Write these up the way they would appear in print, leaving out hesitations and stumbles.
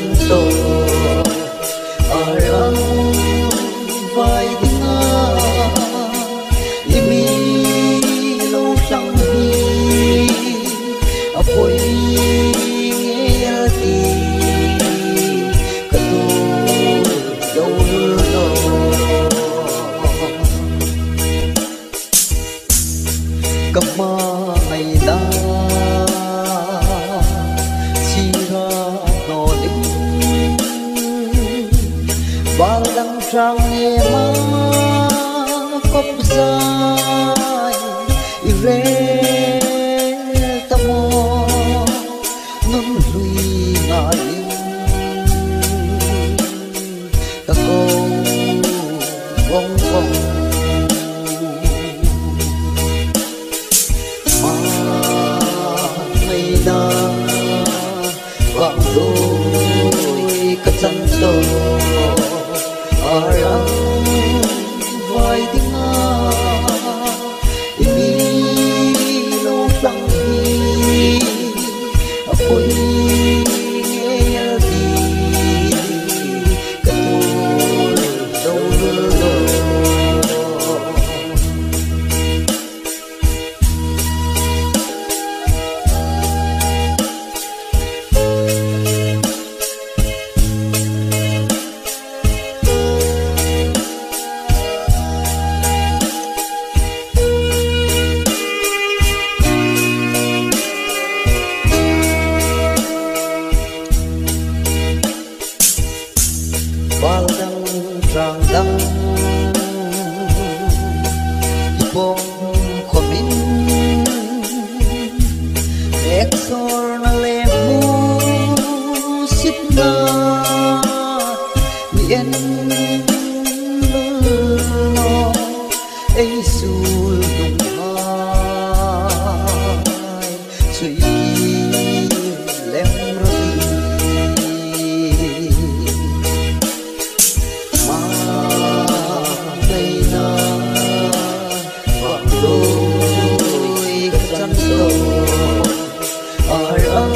chân tô arang vai dinga imi lo sang hi apoi ngeti katu dâu lo kama ngày da Balang sang ema kopzai ire tamo nun lui ngai tako bong bong ma mai da bang đôi cất chân tô arang vai dinga imi lo sang hi apoi ngeti katul dâu lo Balang trang dang ipong komin eksor na lemu sipna mien no ay sul dung hai suy lem arang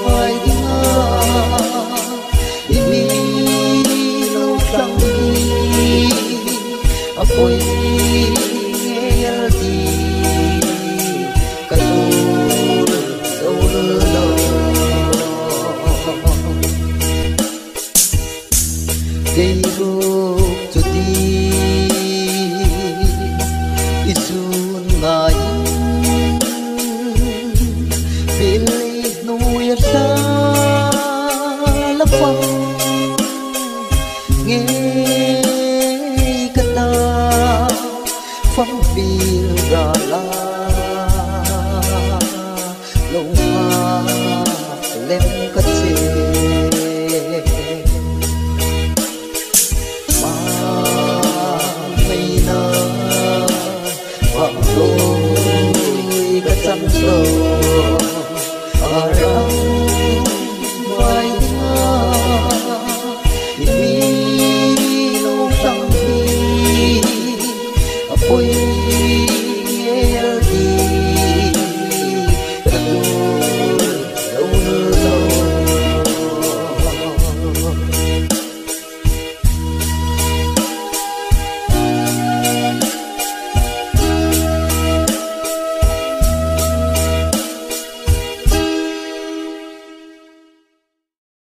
vai dinga imi lo sang hi apoi ngeti katul dâu lo kay ruk tudi isun ngai Feliz New Year sa lapang ngay kata phong pil gala lâu ma lem katse ma may na vang đôi cả chân tô